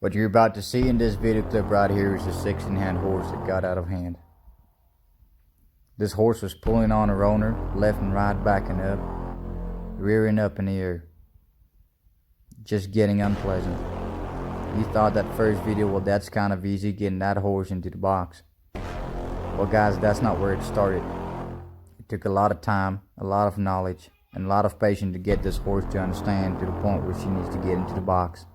What you're about to see in this video clip right here is a 16-hand horse that got out of hand. This horse was pulling on her owner, left and right, backing up, rearing up in the air. Just getting unpleasant. You thought that first video, well, that's kind of easy, getting that horse into the box. Well guys, that's not where it started. It took a lot of time, a lot of knowledge, and a lot of patience to get this horse to understand to the point where she needs to get into the box.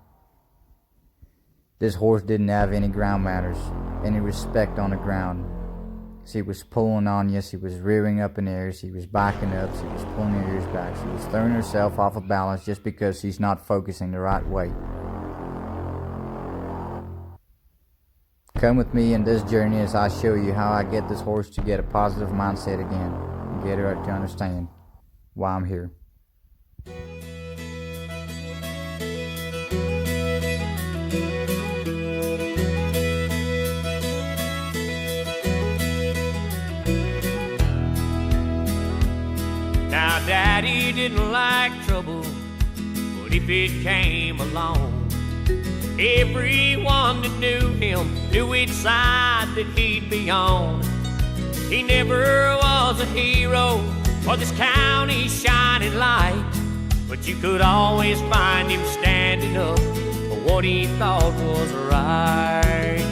This horse didn't have any ground manners, any respect on the ground. She was pulling on you, she was rearing up in the air, she was backing up, she was pulling her ears back, she was throwing herself off of balance just because she's not focusing the right way. Come with me in this journey as I show you how I get this horse to get a positive mindset again, and get her to understand why I'm here. Now Daddy didn't like trouble, but if it came along, everyone that knew him knew which side that he'd be on. He never was a hero or this county's shining light, but you could always find him standing up for what he thought was right.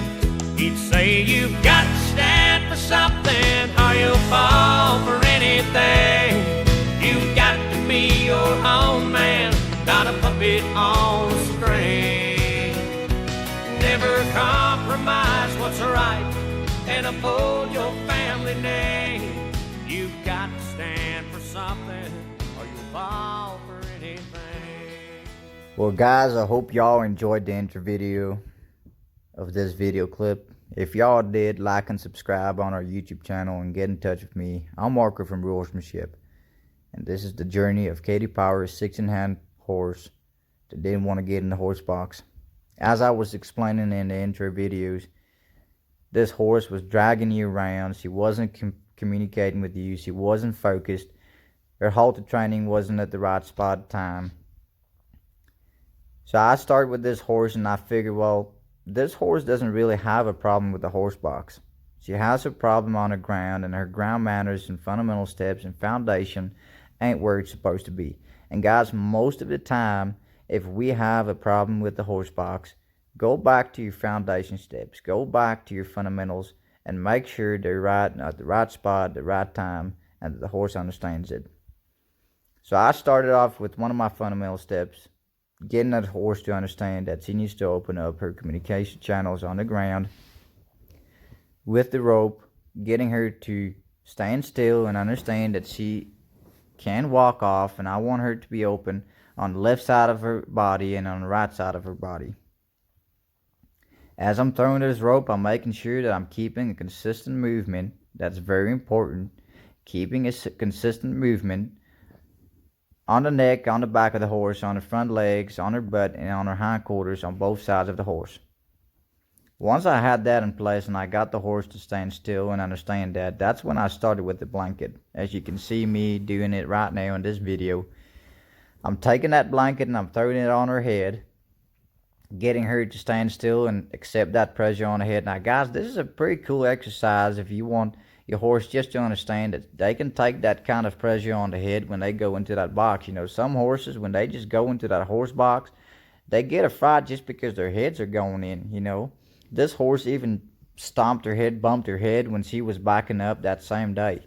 He'd say, "You've got to stand for something or you'll fall for anything. You've got to be your own man, not a puppet on a string. Never compromise what's right and uphold your family name. You've got to stand for something or you'll fall for anything." Well guys, I hope y'all enjoyed the intro video of this video clip. If y'all did, like and subscribe on our YouTube channel and get in touch with me. I'm Walker from Horsemanship, and this is the journey of Catty Power, 16-hand horse that didn't want to get in the horse box. As I was explaining in the intro videos, this horse was dragging you around. She wasn't communicating with you. She wasn't focused. Her halter training wasn't at the right spot at the time. So I started with this horse and I figured, well, this horse doesn't really have a problem with the horse box. She has a problem on the ground, and her ground manners and fundamental steps and foundation ain't where it's supposed to be. And guys, most of the time, if we have a problem with the horse box, go back to your foundation steps, go back to your fundamentals, and make sure they're right at the right spot, at the right time, and that the horse understands it. So I started off with one of my fundamental steps, getting that horse to understand that she needs to open up her communication channels on the ground with the rope, getting her to stand still and understand that she can walk off, and I want her to be open on the left side of her body and on the right side of her body. As I'm throwing this rope, I'm making sure that I'm keeping a consistent movement. That's very important. Keeping a consistent movement on the neck, on the back of the horse, on the front legs, on her butt, and on her hindquarters on both sides of the horse. Once I had that in place and I got the horse to stand still and understand that, that's when I started with the blanket. As you can see me doing it right now in this video, I'm taking that blanket and I'm throwing it on her head, getting her to stand still and accept that pressure on her head. Now guys, this is a pretty cool exercise if you want your horse just to understand that they can take that kind of pressure on the head when they go into that box. You know, some horses, when they just go into that horse box, they get a fright just because their heads are going in, you know. This horse even stomped her head, bumped her head when she was backing up that same day.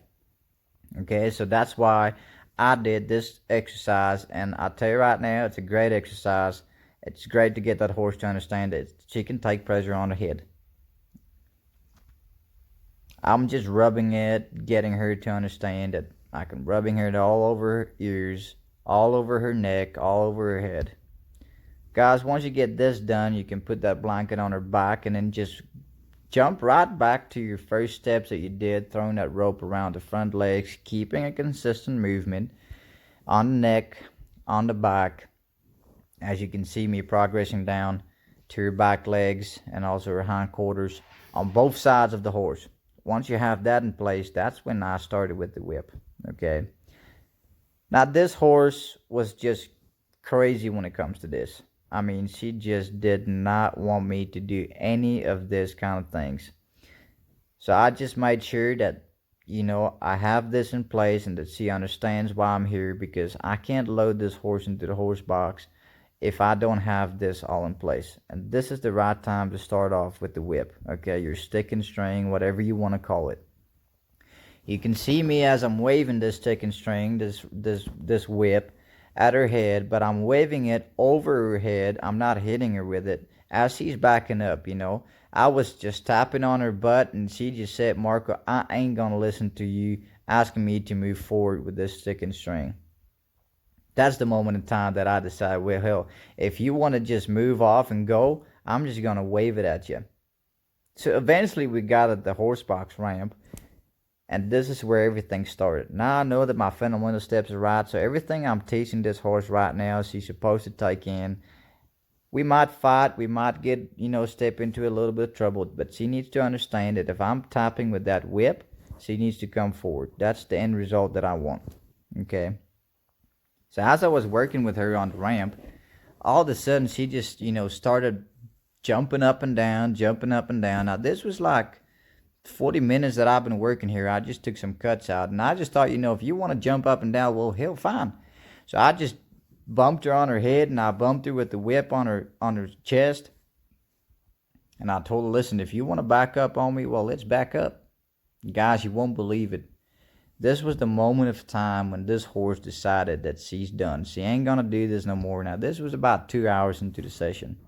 Okay, so that's why I did this exercise, and I tell you right now, it's a great exercise. It's great to get that horse to understand that she can take pressure on her head. I'm just rubbing it, getting her to understand that I can rubbing her all over her ears, all over her neck, all over her head. Guys, once you get this done, you can put that blanket on her back and then just jump right back to your first steps that you did, throwing that rope around the front legs, keeping a consistent movement on the neck, on the back. As you can see me progressing down to her back legs and also her hindquarters on both sides of the horse. Once you have that in place, that's when I started with the whip. Okay. Now this horse was just crazy when it comes to this. I mean, she just did not want me to do any of this kind of things. So I just made sure that, I have this in place and that she understands why I'm here, because I can't load this horse into the horse box if I don't have this all in place. And this is the right time to start off with the whip, okay? Your stick and string, whatever you want to call it. You can see me as I'm waving this stick and string, this whip at her head, but I'm waving it over her head. I'm not hitting her with it as she's backing up. I was just tapping on her butt, and she just said, Marco, I ain't gonna listen to you asking me to move forward with this stick and string. That's the moment in time that I decided, well, hell, if you want to just move off and go, I'm just gonna wave it at you. So eventually we got at the horse box ramp, and this is where everything started. Now I know that my fundamental steps are right, so everything I'm teaching this horse right now, she's supposed to take in. We might fight, we might get, step into a little bit of trouble, but she needs to understand that if I'm tapping with that whip, she needs to come forward. That's the end result that I want, okay? So as I was working with her on the ramp, all of a sudden she just, started jumping up and down, jumping up and down. Now this was like 40 minutes that I've been working here. I just took some cuts out, and I just thought, if you want to jump up and down, well, hell, fine. So I just bumped her on her head, and I bumped her with the whip on her chest, and I told her, listen, if you want to back up on me, well, let's back up. Guys, you won't believe it. This was the moment of time when this horse decided that she's done. She ain't gonna do this no more. Now this was about 2 hours into the session,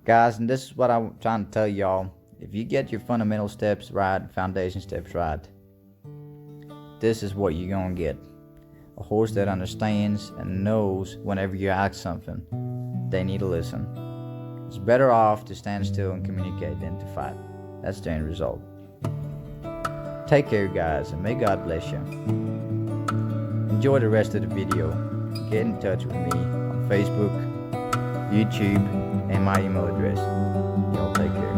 guys, and this is what I'm trying to tell y'all. If you get your fundamental steps right, foundation steps right, this is what you're gonna get. A horse that understands and knows whenever you ask something, they need to listen. It's better off to stand still and communicate than to fight. That's the end result. Take care, guys, and may God bless you. Enjoy the rest of the video. Get in touch with me on Facebook, YouTube, and my email address. Y'all take care.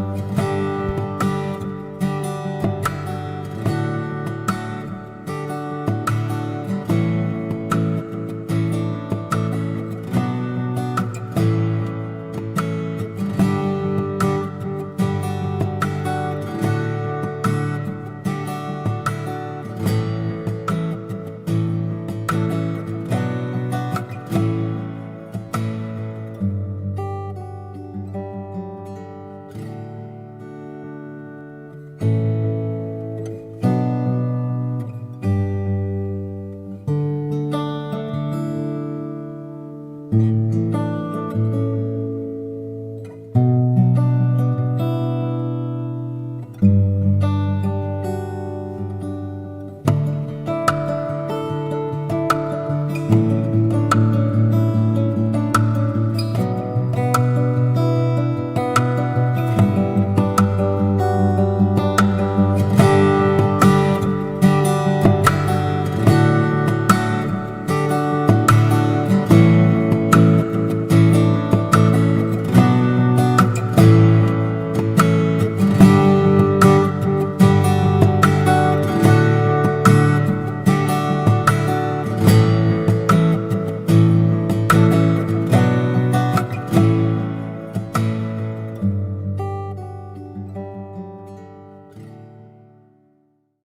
Mm-hmm.